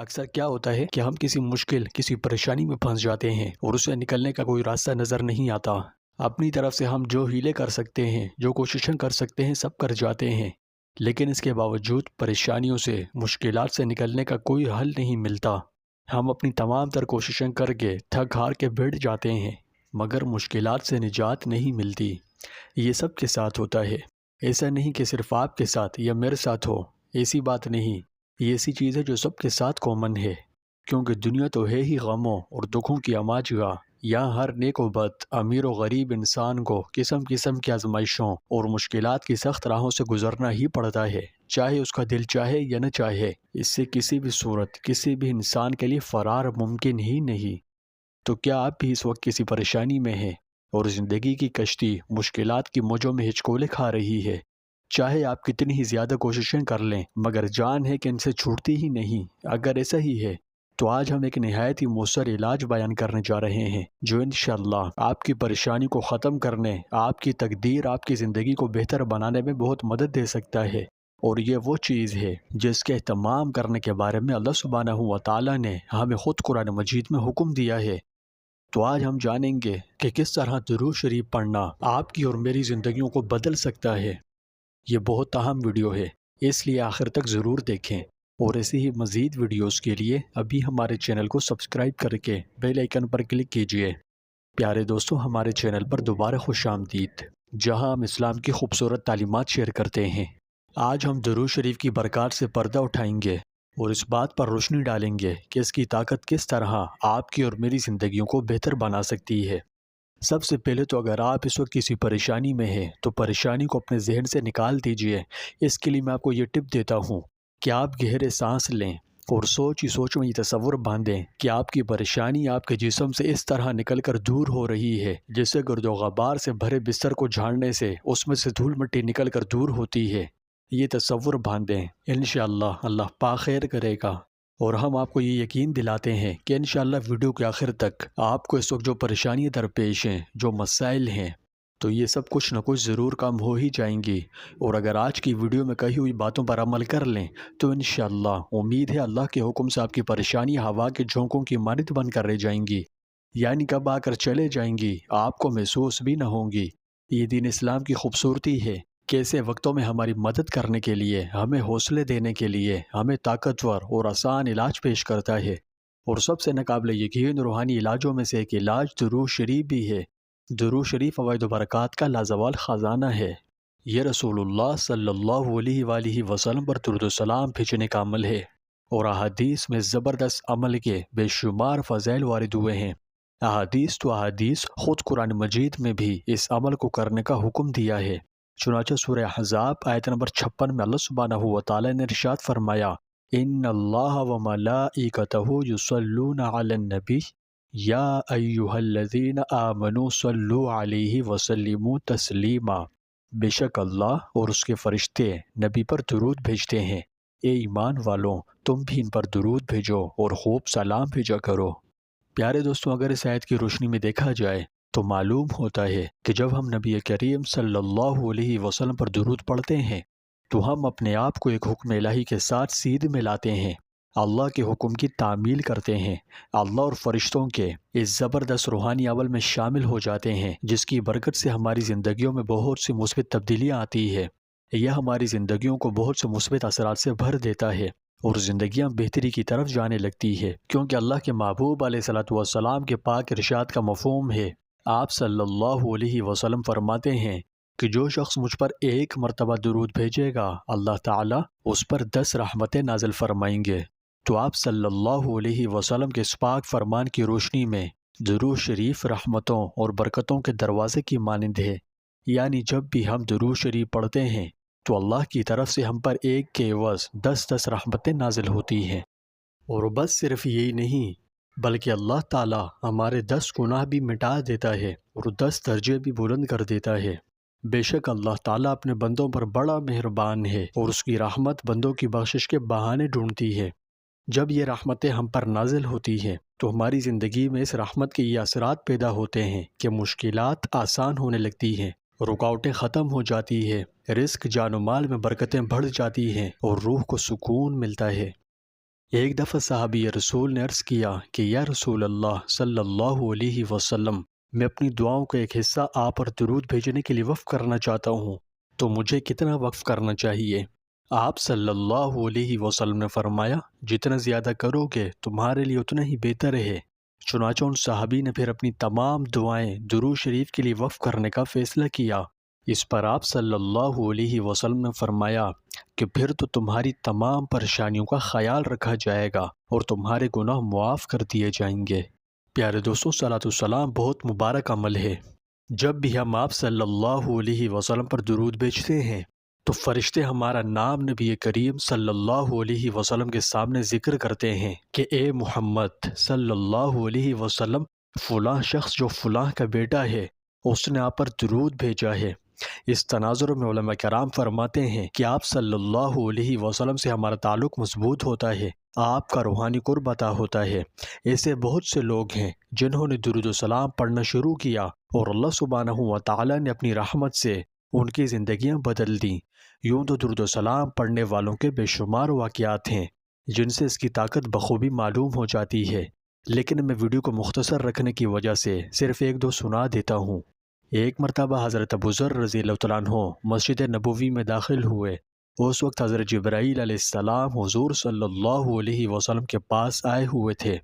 اکثر کیا ہوتا ہے کہ ہم کسی مشکل کسی پریشانی میں پھنس جاتے ہیں اور اسے نکلنے کا کوئی راستہ نظر نہیں آتا۔ اپنی طرف سے ہم جو ہیلے کر سکتے ہیں، جو کوششیں کر سکتے ہیں، سب کر جاتے ہیں، لیکن اس کے باوجود پریشانیوں سے، مشکلات سے نکلنے کا کوئی حل نہیں ملتا۔ ہم اپنی تمام تر کوششیں کر کے تھک ہار کے بیٹھ جاتے ہیں، مگر مشکلات سے نجات نہیں ملتی۔ یہ سب کے ساتھ ہوتا ہے، ایسا نہیں کہ صرف آپ کے ساتھ یا میرے ساتھ ہو، ایسی بات نہیں۔ یہ ایسی چیز ہے جو سب کے ساتھ کامن ہے، کیونکہ دنیا تو ہے ہی غموں اور دکھوں کی اماج گاہ۔ یہاں ہر نیک و بد، امیر و غریب انسان کو قسم قسم کی آزمائشوں اور مشکلات کی سخت راہوں سے گزرنا ہی پڑتا ہے، چاہے اس کا دل چاہے یا نہ چاہے۔ اس سے کسی بھی صورت، کسی بھی انسان کے لیے فرار ممکن ہی نہیں۔ تو کیا آپ بھی اس وقت کسی پریشانی میں ہیں اور زندگی کی کشتی مشکلات کی موجوں میں ہچکولے کھا رہی ہے؟ چاہے آپ کتنی ہی زیادہ کوششیں کر لیں، مگر جان ہے کہ ان سے چھوٹتی ہی نہیں۔ اگر ایسا ہی ہے تو آج ہم ایک نہایت ہی مؤثر علاج بیان کرنے جا رہے ہیں، جو انشاءاللہ آپ کی پریشانی کو ختم کرنے، آپ کی تقدیر، آپ کی زندگی کو بہتر بنانے میں بہت مدد دے سکتا ہے۔ اور یہ وہ چیز ہے جس کے اہتمام کرنے کے بارے میں اللہ سبحانہ و تعالیٰ نے ہمیں خود قرآن مجید میں حکم دیا ہے۔ تو آج ہم جانیں گے کہ کس طرح درود شریف پڑھنا آپ کی اور میری زندگیوں کو بدل سکتا ہے۔ یہ بہت اہم ویڈیو ہے، اس لیے آخر تک ضرور دیکھیں، اور ایسی ہی مزید ویڈیوز کے لیے ابھی ہمارے چینل کو سبسکرائب کر کے بیل آئیکن پر کلک کیجئے۔ پیارے دوستو، ہمارے چینل پر دوبارہ خوش آمدید، جہاں ہم اسلام کی خوبصورت تعلیمات شیئر کرتے ہیں۔ آج ہم درود شریف کی برکات سے پردہ اٹھائیں گے اور اس بات پر روشنی ڈالیں گے کہ اس کی طاقت کس طرح آپ کی اور میری زندگیوں کو بہتر بنا سکتی ہے۔ سب سے پہلے تو اگر آپ اس وقت کسی پریشانی میں ہیں تو پریشانی کو اپنے ذہن سے نکال دیجئے۔ اس کے لیے میں آپ کو یہ ٹپ دیتا ہوں کہ آپ گہرے سانس لیں اور سوچ ہی سوچ میں یہ تصور باندھیں کہ آپ کی پریشانی آپ کے جسم سے اس طرح نکل کر دور ہو رہی ہے، جیسے گرد و غبار سے بھرے بستر کو جھاڑنے سے اس میں سے دھول مٹی نکل کر دور ہوتی ہے۔ یہ تصور باندھیں، انشاءاللہ اللہ پاک خیر کرے گا۔ اور ہم آپ کو یہ یقین دلاتے ہیں کہ انشاءاللہ ویڈیو کے آخر تک آپ کو اس وقت جو پریشانیاں درپیش ہیں، جو مسائل ہیں، تو یہ سب کچھ نہ کچھ ضرور کم ہو ہی جائیں گی۔ اور اگر آج کی ویڈیو میں کہی ہوئی باتوں پر عمل کر لیں تو انشاءاللہ امید ہے اللہ کے حکم سے آپ کی پریشانی ہوا کے جھونکوں کی مانند بن کر رہ جائیں گی، یعنی کب آ کر چلے جائیں گی، آپ کو محسوس بھی نہ ہوں گی۔ یہ دین اسلام کی خوبصورتی ہے کہ ایسے وقتوں میں ہماری مدد کرنے کے لیے، ہمیں حوصلے دینے کے لیے، ہمیں طاقتور اور آسان علاج پیش کرتا ہے۔ اور سب سے ناقابل یقین روحانی علاجوں میں سے ایک علاج درود شریف بھی ہے۔ درود شریف فوائد و برکات کا لازوال خزانہ ہے۔ یہ رسول اللہ صلی اللہ علیہ وآلہ وسلم پر درود و سلام بھیجنے کا عمل ہے، اور احادیث میں زبردست عمل کے بے شمار فضائل وارد ہوئے ہیں۔ احادیث خود قرآن مجید میں بھی اس عمل کو کرنے کا حکم دیا ہے۔ چنانچہ سورہ احزاب آیت نمبر 56 میں اللہ سبحانہ و تعالی نے ارشاد فرمایا، ان اللہ و ملائکتہ یصلون علی النبی یا ایہا الذین آمنوا صلوا علیہ وسلموا تسلیما۔ بے شک اللہ اور اس کے فرشتے نبی پر درود بھیجتے ہیں، اے ایمان والوں تم بھی ان پر درود بھیجو اور خوب سلام بھیجا کرو۔ پیارے دوستوں، اگر اس آیت کی روشنی میں دیکھا جائے تو معلوم ہوتا ہے کہ جب ہم نبی کریم صلی اللہ علیہ وسلم پر درود پڑھتے ہیں تو ہم اپنے آپ کو ایک حکم الہی کے ساتھ سیدھ میں لاتے ہیں، اللہ کے حکم کی تعمیل کرتے ہیں، اللہ اور فرشتوں کے اس زبردست روحانی عمل میں شامل ہو جاتے ہیں، جس کی برکت سے ہماری زندگیوں میں بہت سی مثبت تبدیلیاں آتی ہے۔ یہ ہماری زندگیوں کو بہت سے مثبت اثرات سے بھر دیتا ہے اور زندگیاں بہتری کی طرف جانے لگتی ہے، کیونکہ اللہ کے محبوب علیہ الصلوۃ والسلام کے پاک ارشاد کا مفہوم ہے۔ آپ صلی اللہ علیہ وسلم فرماتے ہیں کہ جو شخص مجھ پر ایک مرتبہ درود بھیجے گا، اللہ تعالیٰ اس پر 10 رحمتیں نازل فرمائیں گے۔ تو آپ صلی اللہ علیہ وسلم کے اس پاک فرمان کی روشنی میں درود شریف رحمتوں اور برکتوں کے دروازے کی مانند ہے، یعنی جب بھی ہم درود شریف پڑھتے ہیں تو اللہ کی طرف سے ہم پر ایک کے عوض 10 رحمتیں نازل ہوتی ہیں۔ اور بس صرف یہی نہیں، بلکہ اللہ تعالیٰ ہمارے 10 گناہ بھی مٹا دیتا ہے اور 10 درجے بھی بلند کر دیتا ہے۔ بے شک اللہ تعالیٰ اپنے بندوں پر بڑا مہربان ہے اور اس کی رحمت بندوں کی بخشش کے بہانے ڈھونڈتی ہے۔ جب یہ رحمتیں ہم پر نازل ہوتی ہیں تو ہماری زندگی میں اس رحمت کے یہ اثرات پیدا ہوتے ہیں کہ مشکلات آسان ہونے لگتی ہیں، رکاوٹیں ختم ہو جاتی ہیں، رزق جان و مال میں برکتیں بڑھ جاتی ہیں اور روح کو سکون ملتا ہے۔ ایک دفعہ صحابی رسول نے عرض کیا کہ یا رسول اللہ صلی اللہ علیہ وسلم، میں اپنی دعاؤں کا ایک حصہ آپ پر درود بھیجنے کے لیے وقف کرنا چاہتا ہوں، تو مجھے کتنا وقف کرنا چاہیے؟ آپ صلی اللہ علیہ وسلم نے فرمایا، جتنا زیادہ کرو گے تمہارے لیے اتنا ہی بہتر ہے۔ چنانچہ ان صحابی نے پھر اپنی تمام دعائیں درود شریف کے لیے وقف کرنے کا فیصلہ کیا۔ اس پر آپ صلی اللہ علیہ وسلم نے فرمایا کہ پھر تو تمہاری تمام پریشانیوں کا خیال رکھا جائے گا اور تمہارے گناہ معاف کر دیے جائیں گے۔ پیارے دوستوں، صلاۃ والسلام بہت مبارک عمل ہے۔ جب بھی ہم آپ صلی اللہ علیہ وسلم پر درود بھیجتے ہیں تو فرشتے ہمارا نام نبی کریم صلی اللہ علیہ وسلم کے سامنے ذکر کرتے ہیں کہ اے محمد صلی اللہ علیہ وسلم، فلاں شخص جو فلاں کا بیٹا ہے اس نے آپ پر درود بھیجا ہے۔ اس تناظر میں علماء کرام فرماتے ہیں کہ آپ صلی اللہ علیہ وسلم سے ہمارا تعلق مضبوط ہوتا ہے، آپ کا روحانی قرب عطا ہوتا ہے۔ ایسے بہت سے لوگ ہیں جنہوں نے درود و سلام پڑھنا شروع کیا اور اللہ سبحانہ و تعالی نے اپنی رحمت سے ان کی زندگیاں بدل دیں۔ یوں تو درود و سلام پڑھنے والوں کے بے شمار واقعات ہیں جن سے اس کی طاقت بخوبی معلوم ہو جاتی ہے، لیکن میں ویڈیو کو مختصر رکھنے کی وجہ سے صرف ایک دو سنا دیتا ہوں۔ ایک مرتبہ حضرت ابو ذر رضی اللہ تعالیٰ عنہ مسجد نبوی میں داخل ہوئے۔ اس وقت حضرت جبرائیل علیہ السلام حضور صلی اللہ علیہ وسلم کے پاس آئے ہوئے تھے۔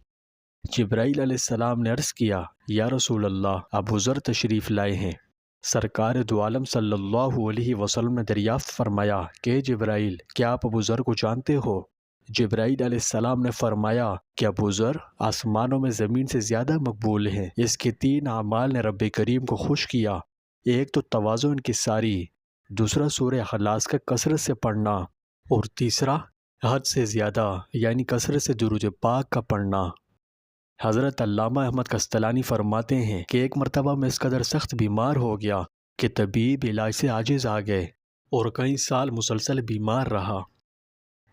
جبرائیل علیہ السلام نے عرض کیا، یا رسول اللہ، ابو ذر تشریف لائے ہیں۔ سرکار دو عالم صلی اللہ علیہ وسلم نے دریافت فرمایا کہ جبرائیل، کیا آپ ابو ذر کو جانتے ہو؟ جبرائیل علیہ السلام نے فرمایا کہ ابو ذر آسمانوں میں زمین سے زیادہ مقبول ہیں۔ اس کے 3 اعمال نے رب کریم کو خوش کیا۔ ایک تو تواضع انکساری، دوسرا سورہ اخلاص کا کثرت سے پڑھنا، اور تیسرا حد سے زیادہ یعنی کثرت سے درود پاک کا پڑھنا۔ حضرت علامہ احمد قسطلانی فرماتے ہیں کہ ایک مرتبہ میں اس قدر سخت بیمار ہو گیا کہ طبیب علاج سے عاجز آ گئے اور کئی سال مسلسل بیمار رہا۔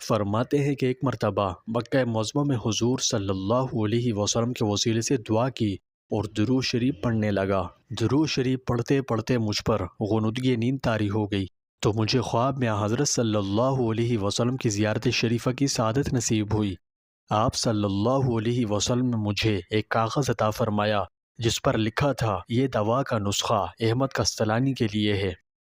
فرماتے ہیں کہ ایک مرتبہ مکہ معظمہ میں حضور صلی اللہ علیہ وسلم کے وسیلے سے دعا کی اور درود شریف پڑھنے لگا۔ درود شریف پڑھتے پڑھتے مجھ پر غنودگی نیند طاری ہو گئی تو مجھے خواب میں حضرت صلی اللہ علیہ وسلم کی زیارت شریفہ کی سعادت نصیب ہوئی۔ آپ صلی اللہ علیہ وسلم نے مجھے ایک کاغذ عطا فرمایا جس پر لکھا تھا، یہ دوا کا نسخہ احمد قسطلانی کے لیے ہے۔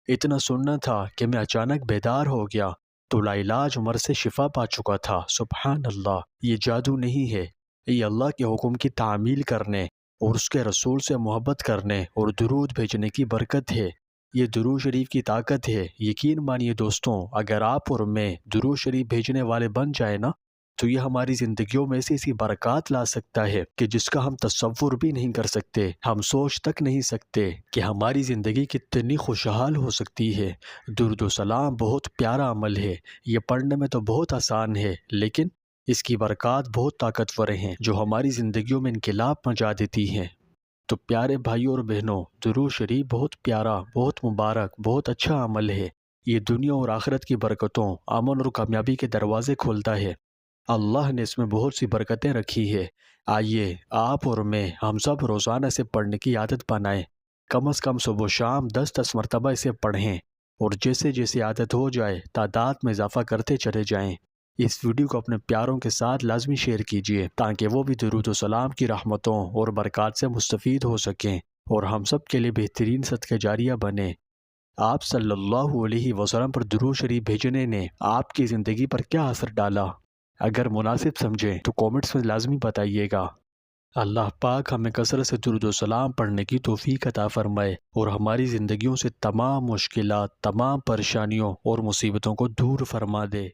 اتنا سننا تھا کہ میں اچانک بیدار ہو گیا تو لا علاج عمر سے شفا پا چکا تھا۔ سبحان اللہ، یہ جادو نہیں ہے، یہ اللہ کے حکم کی تعمیل کرنے اور اس کے رسول سے محبت کرنے اور درود بھیجنے کی برکت ہے۔ یہ درود شریف کی طاقت ہے۔ یقین مانیے دوستوں، اگر آپ اور میں درود شریف بھیجنے والے بن جائیں نا تو یہ ہماری زندگیوں میں ایسی برکات لا سکتا ہے کہ جس کا ہم تصور بھی نہیں کر سکتے، ہم سوچ تک نہیں سکتے کہ ہماری زندگی کتنی خوشحال ہو سکتی ہے۔ درود و سلام بہت پیارا عمل ہے، یہ پڑھنے میں تو بہت آسان ہے لیکن اس کی برکات بہت طاقتور ہیں جو ہماری زندگیوں میں انقلاب مچا دیتی ہیں۔ تو پیارے بھائیوں اور بہنوں، درود شریف بہت پیارا، بہت مبارک، بہت اچھا عمل ہے۔ یہ دنیا اور آخرت کی برکتوں، امن اور کامیابی کے دروازے کھولتا ہے۔ اللہ نے اس میں بہت سی برکتیں رکھی ہے۔ آئیے آپ اور میں ہم سب روزانہ اسے پڑھنے کی عادت بنائیں، کم از کم صبح و شام 10 مرتبہ اسے پڑھیں، اور جیسے جیسے عادت ہو جائے تعداد میں اضافہ کرتے چلے جائیں۔ اس ویڈیو کو اپنے پیاروں کے ساتھ لازمی شیئر کیجیے تاکہ وہ بھی درود و سلام کی رحمتوں اور برکات سے مستفید ہو سکیں اور ہم سب کے لیے بہترین صدقہ جاریہ بنے۔ آپ صلی اللہ علیہ وسلم پر درود شریف بھیجنے نے آپ کی زندگی پر کیا اثر ڈالا؟ اگر مناسب سمجھیں تو کومنٹس میں لازمی بتائیے گا۔ اللہ پاک ہمیں کثرت سے درود و سلام پڑھنے کی توفیق عطا فرمائے اور ہماری زندگیوں سے تمام مشکلات، تمام پریشانیوں اور مصیبتوں کو دور فرما دے۔